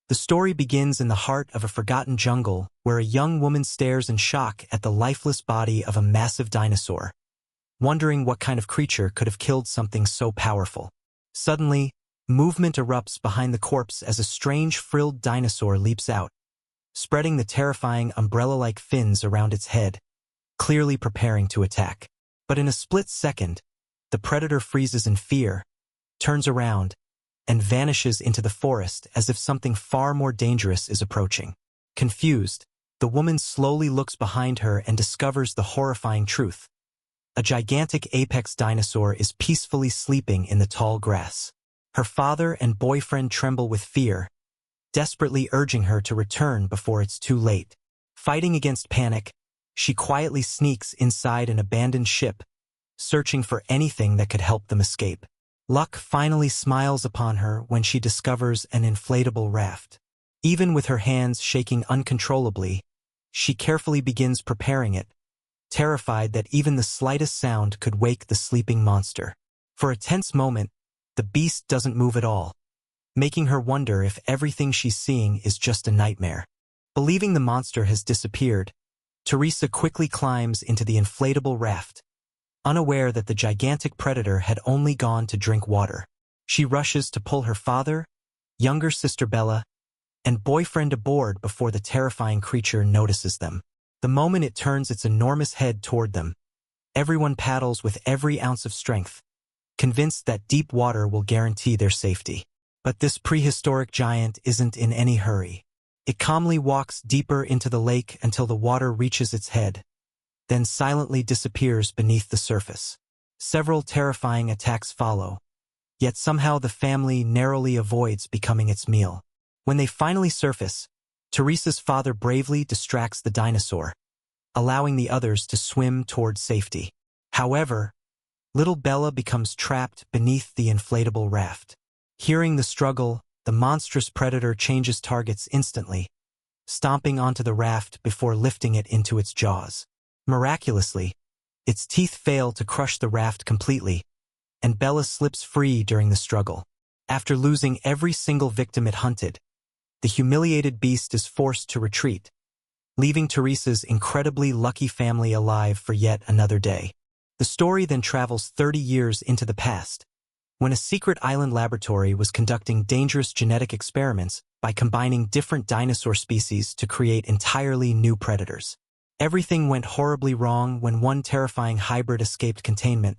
The story begins in the heart of a forgotten jungle where a young woman stares in shock at the lifeless body of a massive dinosaur, wondering what kind of creature could have killed something so powerful. Suddenly, movement erupts behind the corpse as a strange frilled dinosaur leaps out, spreading the terrifying umbrella-like fins around its head, clearly preparing to attack. But in a split second, the predator freezes in fear, turns around, and vanishes into the forest as if something far more dangerous is approaching. Confused, the woman slowly looks behind her and discovers the horrifying truth. A gigantic apex dinosaur is peacefully sleeping in the tall grass. Her father and boyfriend tremble with fear, desperately urging her to return before it's too late. Fighting against panic, she quietly sneaks inside an abandoned ship, searching for anything that could help them escape. Luck finally smiles upon her when she discovers an inflatable raft. Even with her hands shaking uncontrollably, she carefully begins preparing it, terrified that even the slightest sound could wake the sleeping monster. For a tense moment, the beast doesn't move at all, making her wonder if everything she's seeing is just a nightmare. Believing the monster has disappeared, Teresa quickly climbs into the inflatable raft, unaware that the gigantic predator had only gone to drink water. She rushes to pull her father, younger sister Bella, and boyfriend aboard before the terrifying creature notices them. The moment it turns its enormous head toward them, everyone paddles with every ounce of strength, convinced that deep water will guarantee their safety. But this prehistoric giant isn't in any hurry. It calmly walks deeper into the lake until the water reaches its head, then silently disappears beneath the surface. Several terrifying attacks follow, yet somehow the family narrowly avoids becoming its meal. When they finally surface, Teresa's father bravely distracts the dinosaur, allowing the others to swim toward safety. However, little Bella becomes trapped beneath the inflatable raft. Hearing the struggle, the monstrous predator changes targets instantly, stomping onto the raft before lifting it into its jaws. Miraculously, its teeth fail to crush the raft completely, and Bella slips free during the struggle. After losing every single victim it hunted, the humiliated beast is forced to retreat, leaving Teresa's incredibly lucky family alive for yet another day. The story then travels 30 years into the past, when a secret island laboratory was conducting dangerous genetic experiments by combining different dinosaur species to create entirely new predators. Everything went horribly wrong when one terrifying hybrid escaped containment,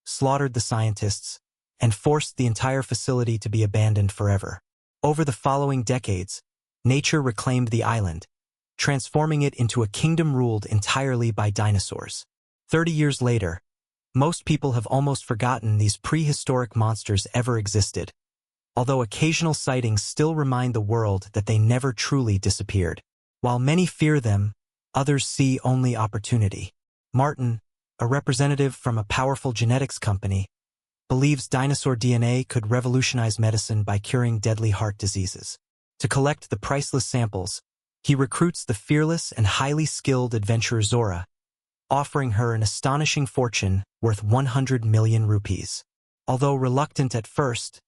slaughtered the scientists, and forced the entire facility to be abandoned forever. Over the following decades, nature reclaimed the island, transforming it into a kingdom ruled entirely by dinosaurs. 30 years later, most people have almost forgotten these prehistoric monsters ever existed, although occasional sightings still remind the world that they never truly disappeared. While many fear them, others see only opportunity. Martin, a representative from a powerful genetics company, believes dinosaur DNA could revolutionize medicine by curing deadly heart diseases. To collect the priceless samples, he recruits the fearless and highly skilled adventurer Zora, offering her an astonishing fortune worth 100 million rupees. Although reluctant at first,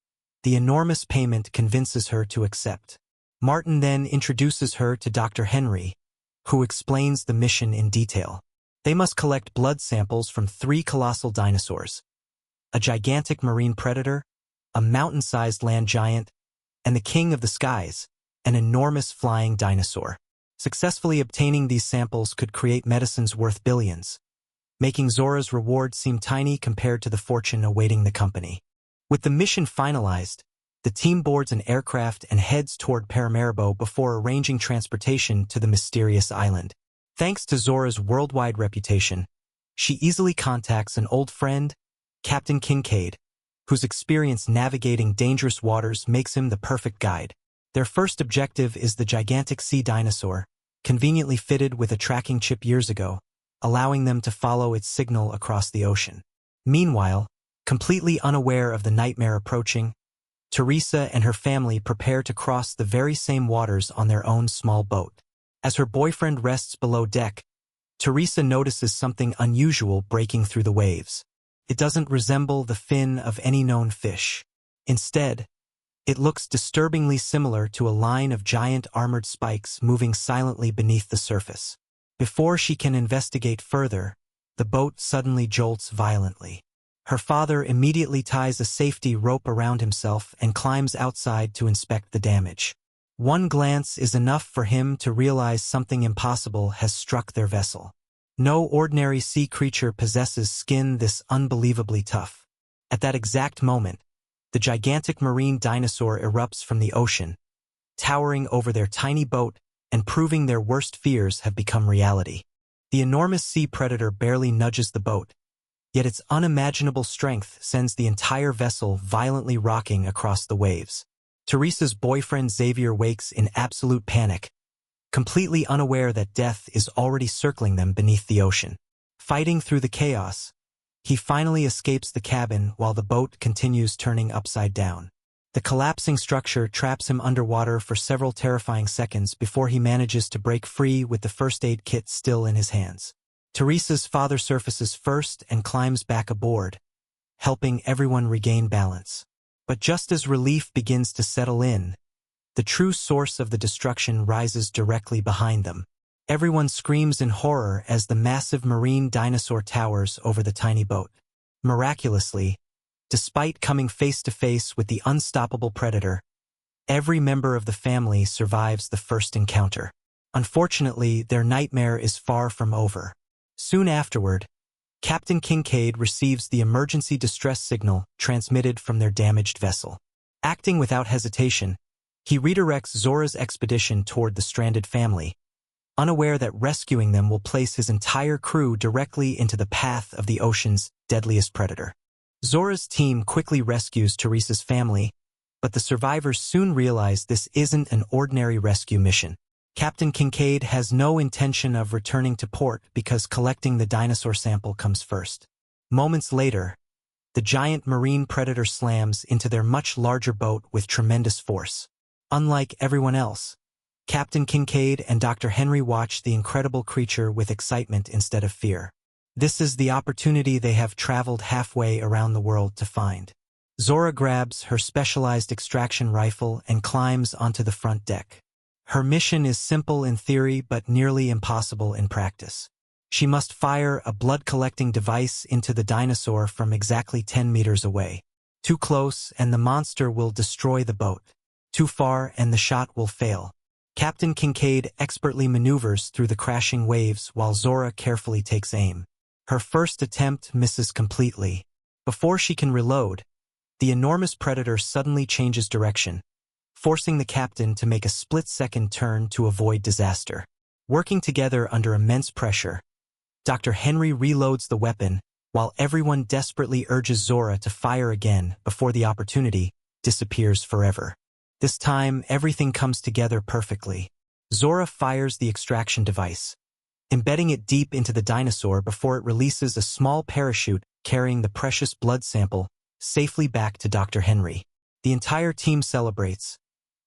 the enormous payment convinces her to accept. Martin then introduces her to Dr. Henry, who explains the mission in detail. They must collect blood samples from 3 colossal dinosaurs: a gigantic marine predator, a mountain-sized land giant, and the king of the skies, an enormous flying dinosaur. Successfully obtaining these samples could create medicines worth billions, making Zora's reward seem tiny compared to the fortune awaiting the company. With the mission finalized, the team boards an aircraft and heads toward Paramaribo before arranging transportation to the mysterious island. Thanks to Zora's worldwide reputation, she easily contacts an old friend, Captain Kincaid, whose experience navigating dangerous waters makes him the perfect guide. Their first objective is the gigantic sea dinosaur, conveniently fitted with a tracking chip years ago, allowing them to follow its signal across the ocean. Meanwhile, completely unaware of the nightmare approaching, Teresa and her family prepare to cross the very same waters on their own small boat. As her boyfriend rests below deck, Teresa notices something unusual breaking through the waves. It doesn't resemble the fin of any known fish. Instead, It looks disturbingly similar to a line of giant armored spikes moving silently beneath the surface. Before she can investigate further, the boat suddenly jolts violently. Her father immediately ties a safety rope around himself and climbs outside to inspect the damage. One glance is enough for him to realize something impossible has struck their vessel. No ordinary sea creature possesses skin this unbelievably tough. At that exact moment, the gigantic marine dinosaur erupts from the ocean, towering over their tiny boat and proving their worst fears have become reality. The enormous sea predator barely nudges the boat, yet its unimaginable strength sends the entire vessel violently rocking across the waves. Teresa's boyfriend Xavier wakes in absolute panic, completely unaware that death is already circling them beneath the ocean. Fighting through the chaos, he finally escapes the cabin while the boat continues turning upside down. The collapsing structure traps him underwater for several terrifying seconds before he manages to break free with the first aid kit still in his hands. Teresa's father surfaces first and climbs back aboard, helping everyone regain balance. But just as relief begins to settle in, the true source of the destruction rises directly behind them. Everyone screams in horror as the massive marine dinosaur towers over the tiny boat. Miraculously, despite coming face to face with the unstoppable predator, every member of the family survives the first encounter. Unfortunately, their nightmare is far from over. Soon afterward, Captain Kincaid receives the emergency distress signal transmitted from their damaged vessel. Acting without hesitation, he redirects Zora's expedition toward the stranded family, unaware that rescuing them will place his entire crew directly into the path of the ocean's deadliest predator. Zora's team quickly rescues Teresa's family, but the survivors soon realize this isn't an ordinary rescue mission. Captain Kincaid has no intention of returning to port because collecting the dinosaur sample comes first. Moments later, the giant marine predator slams into their much larger boat with tremendous force. Unlike everyone else, Captain Kincaid and Dr. Henry watch the incredible creature with excitement instead of fear. This is the opportunity they have traveled halfway around the world to find. Zora grabs her specialized extraction rifle and climbs onto the front deck. Her mission is simple in theory but nearly impossible in practice. She must fire a blood-collecting device into the dinosaur from exactly 10 meters away. Too close and the monster will destroy the boat. Too far and the shot will fail. Captain Kincaid expertly maneuvers through the crashing waves while Zora carefully takes aim. Her first attempt misses completely. Before she can reload, the enormous predator suddenly changes direction, forcing the captain to make a split-second turn to avoid disaster. Working together under immense pressure, Dr. Henry reloads the weapon while everyone desperately urges Zora to fire again before the opportunity disappears forever. This time, everything comes together perfectly. Zora fires the extraction device, embedding it deep into the dinosaur before it releases a small parachute carrying the precious blood sample safely back to Dr. Henry. The entire team celebrates,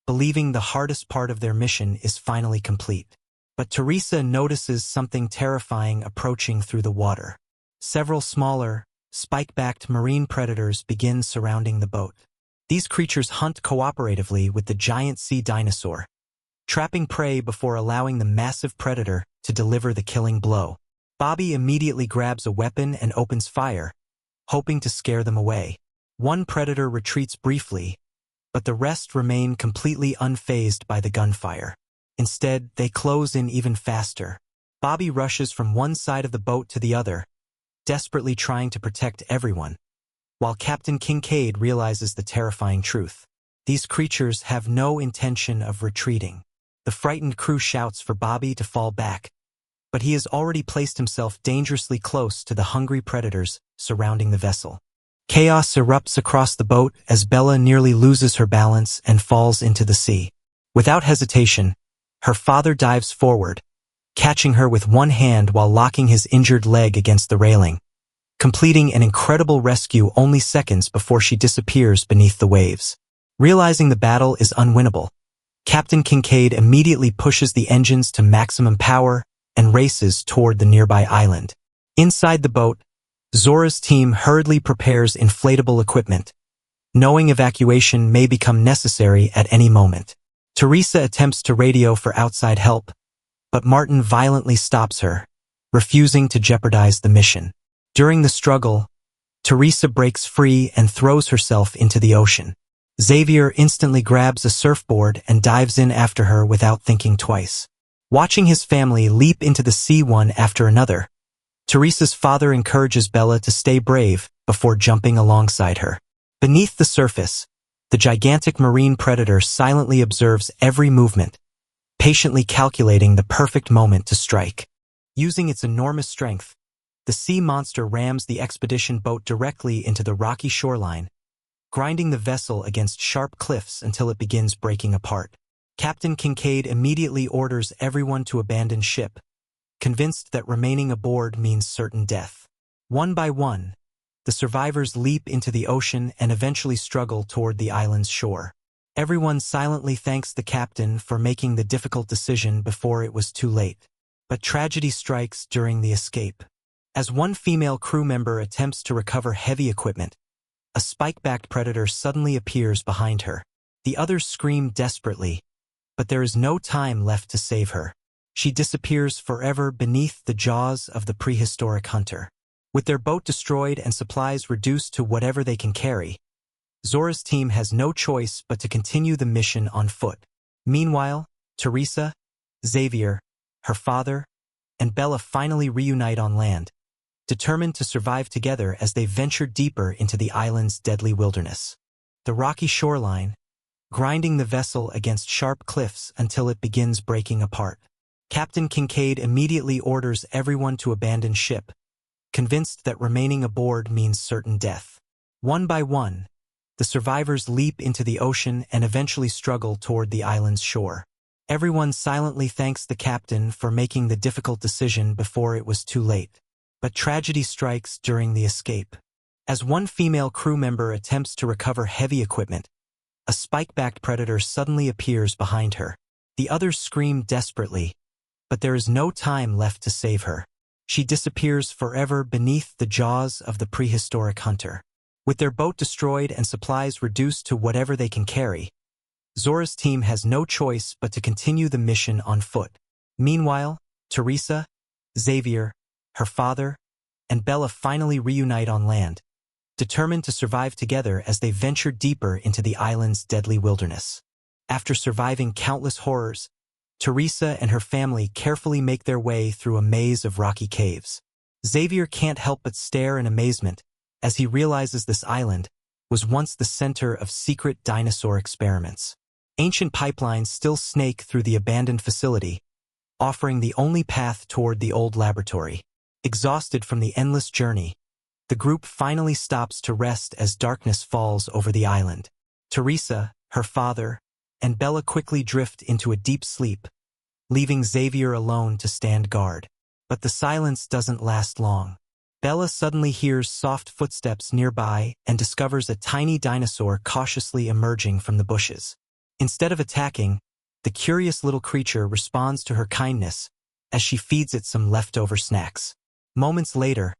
believing the hardest part of their mission is finally complete. But Teresa notices something terrifying approaching through the water. Several smaller, spike-backed marine predators begin surrounding the boat. These creatures hunt cooperatively with the giant sea dinosaur, trapping prey before allowing the massive predator to deliver the killing blow. Bobby immediately grabs a weapon and opens fire, hoping to scare them away. One predator retreats briefly, but the rest remain completely unfazed by the gunfire. Instead, they close in even faster. Bobby rushes from one side of the boat to the other, desperately trying to protect everyone, while Captain Kincaid realizes the terrifying truth. These creatures have no intention of retreating. The frightened crew shouts for Bobby to fall back, but he has already placed himself dangerously close to the hungry predators surrounding the vessel. Chaos erupts across the boat as Bella nearly loses her balance and falls into the sea. Without hesitation, her father dives forward, catching her with one hand while locking his injured leg against the railing, completing an incredible rescue only seconds before she disappears beneath the waves. Realizing the battle is unwinnable, Captain Kincaid immediately pushes the engines to maximum power and races toward the nearby island. Inside the boat, Zora's team hurriedly prepares inflatable equipment, knowing evacuation may become necessary at any moment. Teresa attempts to radio for outside help, but Martin violently stops her, refusing to jeopardize the mission. During the struggle, Teresa breaks free and throws herself into the ocean. Xavier instantly grabs a surfboard and dives in after her without thinking twice. Watching his family leap into the sea one after another, Teresa's father encourages Bella to stay brave before jumping alongside her. Beneath the surface, the gigantic marine predator silently observes every movement, patiently calculating the perfect moment to strike. Using its enormous strength, the sea monster rams the expedition boat directly into the rocky shoreline, grinding the vessel against sharp cliffs until it begins breaking apart. Captain Kincaid immediately orders everyone to abandon ship, convinced that remaining aboard means certain death. One by one, the survivors leap into the ocean and eventually struggle toward the island's shore. Everyone silently thanks the captain for making the difficult decision before it was too late. But tragedy strikes during the escape. As one female crew member attempts to recover heavy equipment, a spike-backed predator suddenly appears behind her. The others scream desperately, but there is no time left to save her. She disappears forever beneath the jaws of the prehistoric hunter. With their boat destroyed and supplies reduced to whatever they can carry, Zora's team has no choice but to continue the mission on foot. Meanwhile, Teresa, Xavier, her father, and Bella finally reunite on land, determined to survive together as they venture deeper into the island's deadly wilderness. The rocky shoreline, grinding the vessel against sharp cliffs until it begins breaking apart. Captain Kincaid immediately orders everyone to abandon ship, convinced that remaining aboard means certain death. One by one, the survivors leap into the ocean and eventually struggle toward the island's shore. Everyone silently thanks the captain for making the difficult decision before it was too late. But tragedy strikes during the escape. As one female crew member attempts to recover heavy equipment, a spike-backed predator suddenly appears behind her. The others scream desperately, but there is no time left to save her. She disappears forever beneath the jaws of the prehistoric hunter. With their boat destroyed and supplies reduced to whatever they can carry, Zora's team has no choice but to continue the mission on foot. Meanwhile, Teresa, Xavier, her father, and Bella finally reunite on land, determined to survive together as they venture deeper into the island's deadly wilderness. After surviving countless horrors, Teresa and her family carefully make their way through a maze of rocky caves. Xavier can't help but stare in amazement as he realizes this island was once the center of secret dinosaur experiments. Ancient pipelines still snake through the abandoned facility, offering the only path toward the old laboratory. Exhausted from the endless journey, the group finally stops to rest as darkness falls over the island. Teresa, her father, and Bella quickly drift into a deep sleep, leaving Xavier alone to stand guard. But the silence doesn't last long. Bella suddenly hears soft footsteps nearby and discovers a tiny dinosaur cautiously emerging from the bushes. Instead of attacking, the curious little creature responds to her kindness as she feeds it some leftover snacks. Moments later,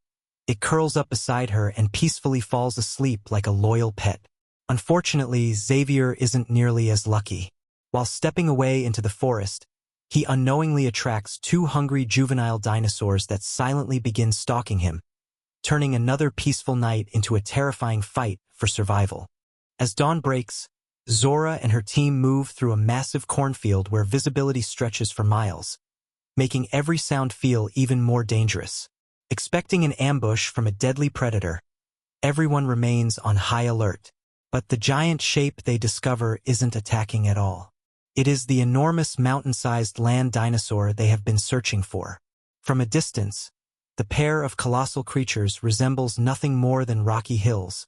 it curls up beside her and peacefully falls asleep like a loyal pet. Unfortunately, Xavier isn't nearly as lucky. While stepping away into the forest, he unknowingly attracts two hungry juvenile dinosaurs that silently begin stalking him, turning another peaceful night into a terrifying fight for survival. As dawn breaks, Zora and her team move through a massive cornfield where visibility stretches for miles, making every sound feel even more dangerous. Expecting an ambush from a deadly predator, everyone remains on high alert. But the giant shape they discover isn't attacking at all. It is the enormous mountain-sized land dinosaur they have been searching for. From a distance, the pair of colossal creatures resembles nothing more than rocky hills,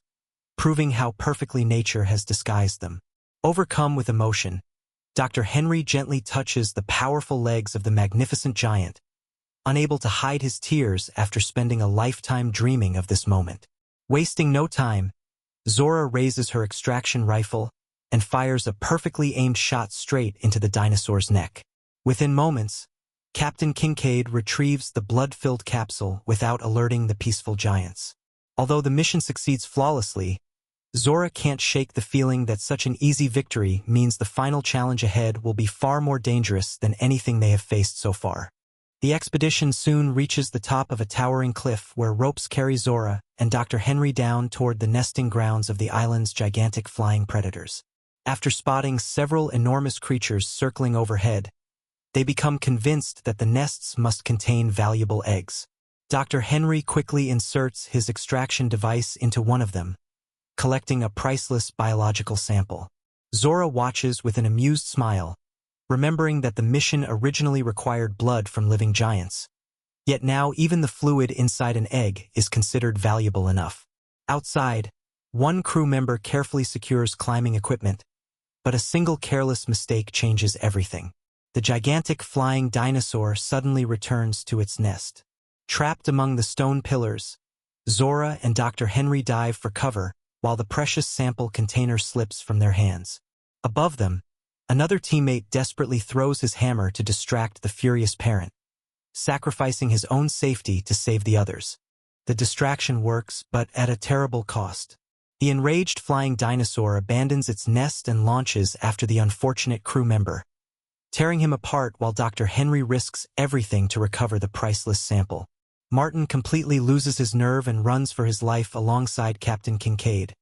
proving how perfectly nature has disguised them. Overcome with emotion, Dr. Henry gently touches the powerful legs of the magnificent giant, unable to hide his tears after spending a lifetime dreaming of this moment. Wasting no time, Zora raises her extraction rifle and fires a perfectly aimed shot straight into the dinosaur's neck. Within moments, Captain Kincaid retrieves the blood-filled capsule without alerting the peaceful giants. Although the mission succeeds flawlessly, Zora can't shake the feeling that such an easy victory means the final challenge ahead will be far more dangerous than anything they have faced so far. The expedition soon reaches the top of a towering cliff where ropes carry Zora and Dr. Henry down toward the nesting grounds of the island's gigantic flying predators. After spotting several enormous creatures circling overhead, they become convinced that the nests must contain valuable eggs. Dr. Henry quickly inserts his extraction device into one of them, collecting a priceless biological sample. Zora watches with an amused smile, remembering that the mission originally required blood from living giants. Yet now even the fluid inside an egg is considered valuable enough. Outside, one crew member carefully secures climbing equipment, but a single careless mistake changes everything. The gigantic flying dinosaur suddenly returns to its nest. Trapped among the stone pillars, Zora and Dr. Henry dive for cover while the precious sample container slips from their hands. Above them, another teammate desperately throws his hammer to distract the furious parent, sacrificing his own safety to save the others. The distraction works, but at a terrible cost. The enraged flying dinosaur abandons its nest and launches after the unfortunate crew member, tearing him apart while Dr. Henry risks everything to recover the priceless sample. Martin completely loses his nerve and runs for his life alongside Captain Kincaid,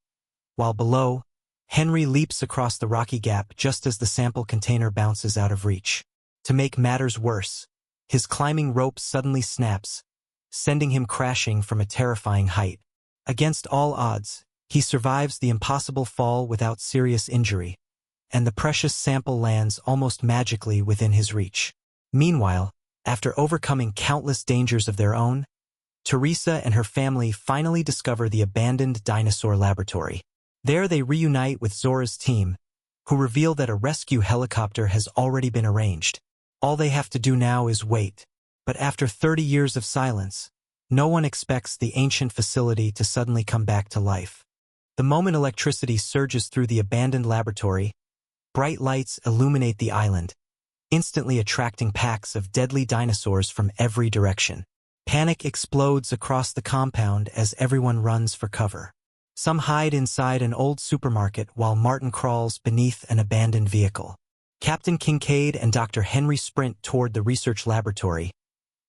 while below, Henry leaps across the rocky gap just as the sample container bounces out of reach. To make matters worse, his climbing rope suddenly snaps, sending him crashing from a terrifying height. Against all odds, he survives the impossible fall without serious injury, and the precious sample lands almost magically within his reach. Meanwhile, after overcoming countless dangers of their own, Teresa and her family finally discover the abandoned dinosaur laboratory. There they reunite with Zora's team, who reveal that a rescue helicopter has already been arranged. All they have to do now is wait. But after 30 years of silence, no one expects the ancient facility to suddenly come back to life. The moment electricity surges through the abandoned laboratory, bright lights illuminate the island, instantly attracting packs of deadly dinosaurs from every direction. Panic explodes across the compound as everyone runs for cover. Some hide inside an old supermarket while Martin crawls beneath an abandoned vehicle. Captain Kincaid and Dr. Henry sprint toward the research laboratory,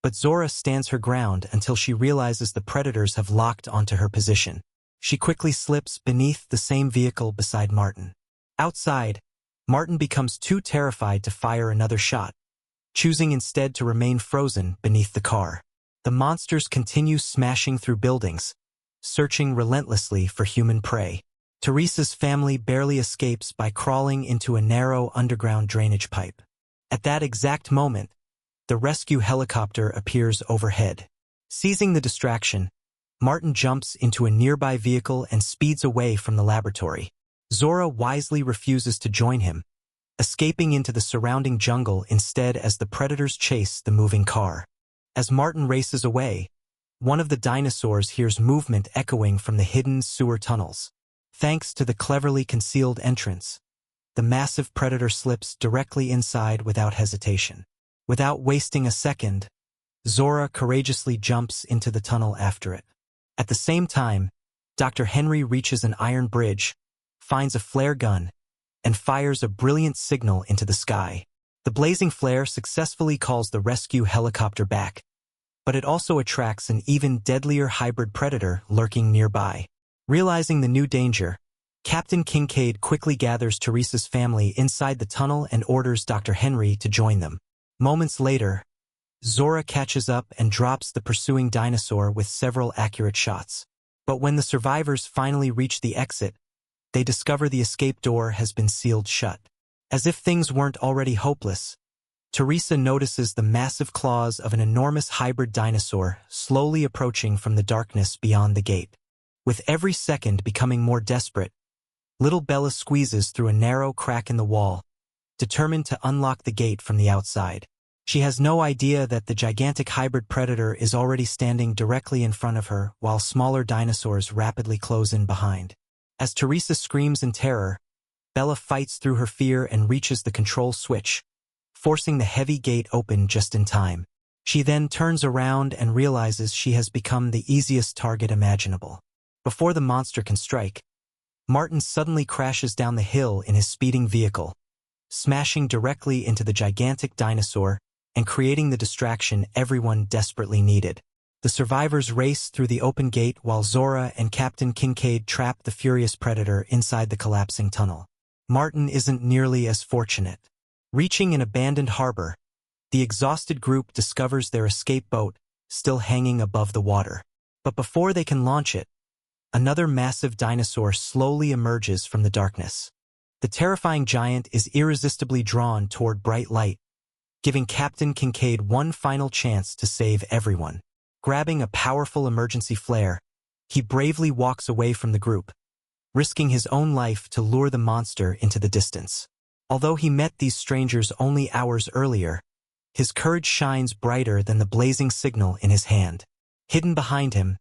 but Zora stands her ground until she realizes the predators have locked onto her position. She quickly slips beneath the same vehicle beside Martin. Outside, Martin becomes too terrified to fire another shot, choosing instead to remain frozen beneath the car. The monsters continue smashing through buildings, searching relentlessly for human prey. Teresa's family barely escapes by crawling into a narrow underground drainage pipe. At that exact moment, the rescue helicopter appears overhead. Seizing the distraction, Martin jumps into a nearby vehicle and speeds away from the laboratory. Zora wisely refuses to join him, escaping into the surrounding jungle instead as the predators chase the moving car. As Martin races away, one of the dinosaurs hears movement echoing from the hidden sewer tunnels. Thanks to the cleverly concealed entrance, the massive predator slips directly inside without hesitation. Without wasting a second, Zora courageously jumps into the tunnel after it. At the same time, Dr. Henry reaches an iron bridge, finds a flare gun, and fires a brilliant signal into the sky. The blazing flare successfully calls the rescue helicopter back, but it also attracts an even deadlier hybrid predator lurking nearby. Realizing the new danger, Captain Kincaid quickly gathers Teresa's family inside the tunnel and orders Dr. Henry to join them. Moments later, Zora catches up and drops the pursuing dinosaur with several accurate shots. But when the survivors finally reach the exit, they discover the escape door has been sealed shut. As if things weren't already hopeless, Teresa notices the massive claws of an enormous hybrid dinosaur slowly approaching from the darkness beyond the gate. With every second becoming more desperate, little Bella squeezes through a narrow crack in the wall, determined to unlock the gate from the outside. She has no idea that the gigantic hybrid predator is already standing directly in front of her while smaller dinosaurs rapidly close in behind. As Teresa screams in terror, Bella fights through her fear and reaches the control switch, forcing the heavy gate open just in time. She then turns around and realizes she has become the easiest target imaginable. Before the monster can strike, Martin suddenly crashes down the hill in his speeding vehicle, smashing directly into the gigantic dinosaur and creating the distraction everyone desperately needed. The survivors race through the open gate while Zora and Captain Kincaid trap the furious predator inside the collapsing tunnel. Martin isn't nearly as fortunate. Reaching an abandoned harbor, the exhausted group discovers their escape boat still hanging above the water. But before they can launch it, another massive dinosaur slowly emerges from the darkness. The terrifying giant is irresistibly drawn toward bright light, giving Captain Kincaid one final chance to save everyone. Grabbing a powerful emergency flare, he bravely walks away from the group, risking his own life to lure the monster into the distance. Although he met these strangers only hours earlier, his courage shines brighter than the blazing signal in his hand. Hidden behind him,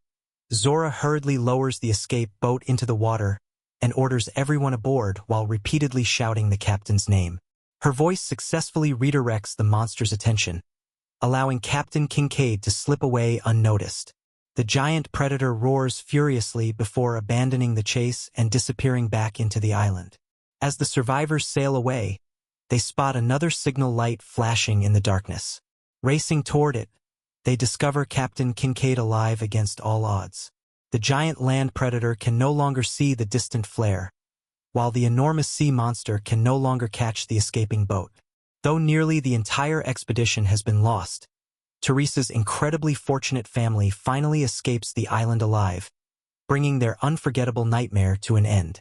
Zora hurriedly lowers the escape boat into the water and orders everyone aboard while repeatedly shouting the captain's name. Her voice successfully redirects the monster's attention, allowing Captain Kincaid to slip away unnoticed. The giant predator roars furiously before abandoning the chase and disappearing back into the island. As the survivors sail away, they spot another signal light flashing in the darkness. Racing toward it, they discover Captain Kincaid alive against all odds. The giant land predator can no longer see the distant flare, while the enormous sea monster can no longer catch the escaping boat. Though nearly the entire expedition has been lost, Teresa's incredibly fortunate family finally escapes the island alive, bringing their unforgettable nightmare to an end.